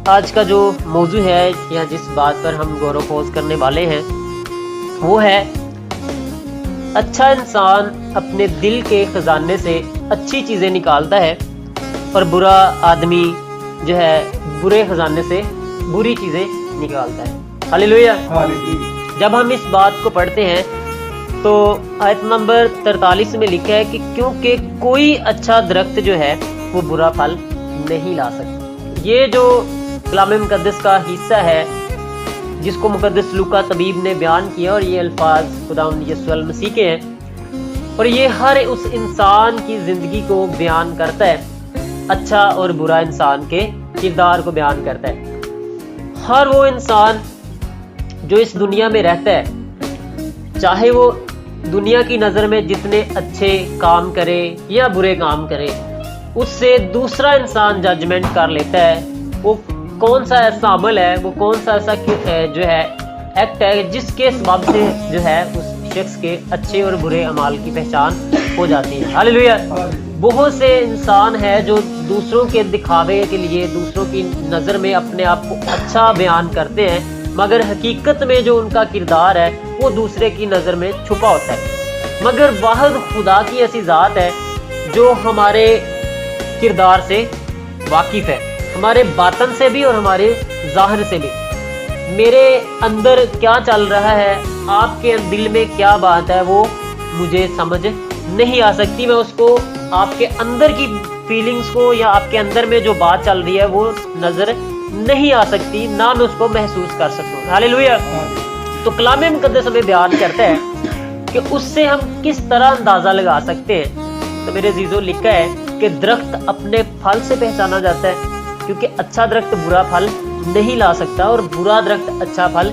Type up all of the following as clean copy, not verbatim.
آج کا جو موضوع ہے یا جس بات پر ہم غور و خوض کرنے والے ہیں وہ ہے اچھا انسان اپنے دل کے خزانے سے اچھی چیزیں نکالتا ہے اور برا آدمی جو ہے برے خزانے سے بری چیزیں نکالتا ہے۔ ہاللیلویہ۔ جب ہم اس بات کو پڑھتے ہیں تو آیت نمبر 43 میں لکھا ہے کہ کیونکہ کوئی اچھا درخت جو ہے وہ برا پھل نہیں لا سکتا۔ یہ جو کلام مقدس کا حصہ ہے جس کو مقدس لوکا طبیب نے بیان کیا، اور یہ الفاظ خداوند یسوع المسیح کے ہیں، اور یہ ہر اس انسان کی زندگی کو بیان کرتا ہے، اچھا اور برا انسان کے کردار کو بیان کرتا ہے۔ ہر وہ انسان جو اس دنیا میں رہتا ہے، چاہے وہ دنیا کی نظر میں جتنے اچھے کام کرے یا برے کام کرے، اس سے دوسرا انسان ججمنٹ کر لیتا ہے وہ کون سا ایسا عمل ہے، وہ کون سا ایسا جو ہے ایکٹ ہے جس کے سبب سے جو ہے اس شخص کے اچھے اور برے اعمال کی پہچان ہو جاتی ہے۔ ہاللیلویہ۔ بہت سے انسان ہیں جو دوسروں کے دکھاوے کے لیے دوسروں کی نظر میں اپنے آپ کو اچھا بیان کرتے ہیں، مگر حقیقت میں جو ان کا کردار ہے وہ دوسرے کی نظر میں چھپا ہوتا ہے۔ مگر واحد خدا کی ایسی ذات ہے جو ہمارے کردار سے واقف ہے، ہمارے باطن سے بھی اور ہمارے ظاہر سے بھی۔ میرے اندر کیا چل رہا ہے، آپ کے دل میں کیا بات ہے، وہ مجھے سمجھ نہیں آ سکتی۔ میں اس کو آپ کے اندر کی فیلنگز کو یا آپ کے اندر میں جو بات چل رہی ہے وہ نظر نہیں آ سکتی، نہ میں اس کو محسوس کر سکوں۔ ہاللیلویہ۔ تو کلام مقدس ہمیں بیان کرتا ہے کہ اس سے ہم کس طرح اندازہ لگا سکتے ہیں۔ تو میرے عزیزو، لکھا ہے کہ درخت اپنے پھل سے پہچانا جاتا ہے، کیونکہ اچھا درخت برا پھل نہیں لا سکتا اور برا درخت اچھا پھل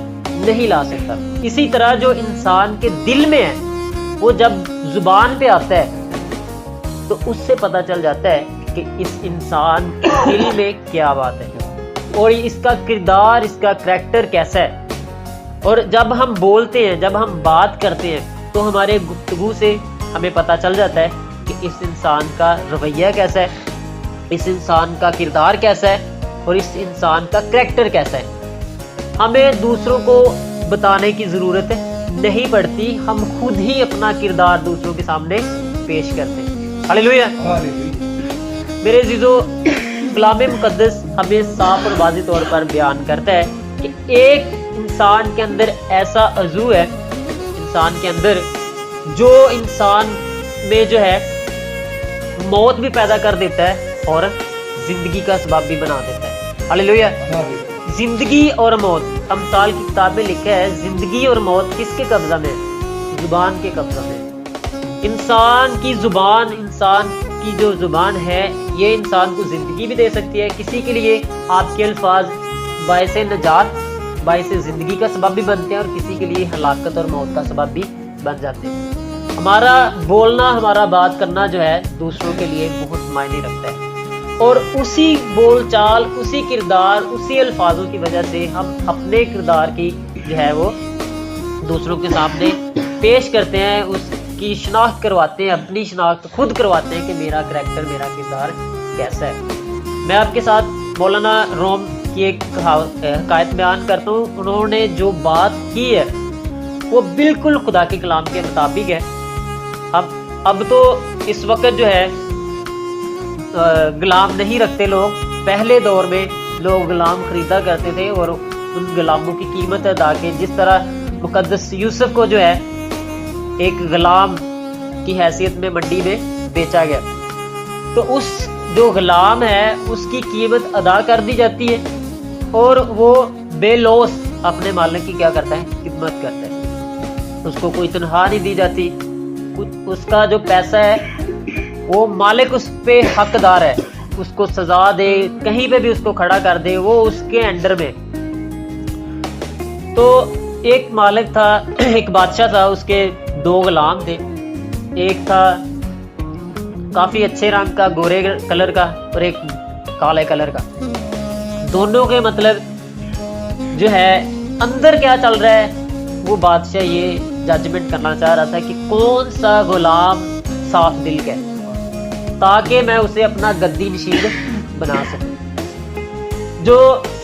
نہیں لا سکتا۔ اسی طرح جو انسان کے دل میں ہے وہ جب زبان پہ آتا ہے تو اس سے پتہ چل جاتا ہے کہ اس انسان کے دل میں کیا بات ہے اور اس کا کردار، اس کا کریکٹر کیسا ہے۔ اور جب ہم بولتے ہیں، جب ہم بات کرتے ہیں تو ہمارے گفتگو سے ہمیں پتہ چل جاتا ہے کہ اس انسان کا رویہ کیسا ہے، اس انسان کا کردار کیسا ہے اور اس انسان کا کریکٹر کیسا ہے۔ ہمیں دوسروں کو بتانے کی ضرورت نہیں پڑتی، ہم خود ہی اپنا کردار دوسروں کے سامنے پیش کرتے ہیں۔ ہاللیلویہ۔ میرے عزیزو، کلام مقدس ہمیں صاف اور واضح طور پر بیان کرتا ہے کہ ایک انسان کے اندر ایسا عضو ہے، انسان کے اندر جو انسان میں جو ہے موت بھی پیدا کر دیتا ہے اور زندگی کا سبب بھی بنا دیتا ہے۔ ہاللیلویہ۔ زندگی اور موت، امثال کی کتاب میں لکھا ہے زندگی اور موت کس کے قبضہ میں ہے؟ زبان کے قبضہ میں۔ انسان کی زبان، انسان کی جو زبان ہے یہ انسان کو زندگی بھی دے سکتی ہے، کسی کے لیے آپ کے الفاظ باعث نجات، باعث زندگی کا سبب بھی بنتے ہیں اور کسی کے لیے ہلاکت اور موت کا سبب بھی بن جاتے ہیں۔ ہمارا بولنا، ہمارا بات کرنا جو ہے دوسروں کے لیے بہت معنی رکھتا ہے، اور اسی بول چال، اسی کردار، اسی الفاظوں کی وجہ سے ہم اپنے کردار کی جو ہے وہ دوسروں کے سامنے پیش کرتے ہیں، اس کی شناخت کرواتے ہیں، اپنی شناخت خود کرواتے ہیں کہ میرا کریکٹر، میرا کردار کیسا ہے۔ میں آپ کے ساتھ مولانا روم کی ایک حکایت بیان کرتا ہوں۔ انہوں نے جو بات کی ہے وہ بالکل خدا کے کلام کے مطابق ہے۔ اب تو اس وقت جو ہے غلام نہیں رکھتے لوگ، پہلے دور میں لوگ غلام خریدا کرتے تھے اور ان غلاموں کی قیمت ادا کے، جس طرح مقدس یوسف کو جو ہے ایک غلام کی حیثیت میں منڈی میں بیچا گیا، تو اس جو غلام ہے اس کی قیمت ادا کر دی جاتی ہے اور وہ بے لوث اپنے مالک کی کیا کرتا ہے؟ خدمت کرتا ہے۔ اس کو کوئی تنخواہ نہیں دی جاتی، اس کا جو پیسہ ہے وہ مالک اس پہ حقدار ہے، اس کو سزا دے، کہیں پہ بھی اس کو کھڑا کر دے، وہ اس کے انڈر میں۔ تو ایک مالک تھا، ایک بادشاہ تھا، اس کے دو غلام تھے، ایک تھا کافی اچھے رنگ کا، گورے کلر کا، اور ایک کالے کلر کا۔ دونوں کے مطلب جو ہے اندر کیا چل رہا ہے وہ بادشاہ یہ ججمنٹ کرنا چاہ رہا تھا کہ کون سا غلام صاف دل کا ہے تاکہ میں اسے اپنا گدی نشین بنا سکوں۔ جو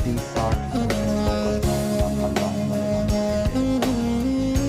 30-60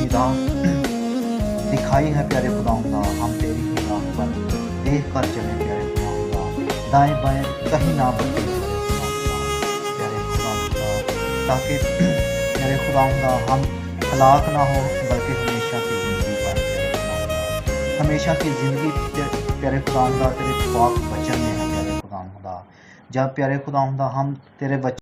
اپنی راہ دکھائی ہے پیارے خداوندہ، ہم تیری ہی راہ پر دیکھ کر چلیں پیارے خداوندہ، دائیں بائیں کہیں نہ بچیں پیارے خداوندہ، تاکہ پیارے خداوندہ ہم ہلاک نہ ہو بلکہ ہمیشہ کی زندگی پائیں پیارے خداوندہ، ہمیشہ کی زندگی پیارے خداوندہ تیرے پاک وچن میں ہے پیارے خداوندہ، جب پیارے خداوندہ ہم تیرے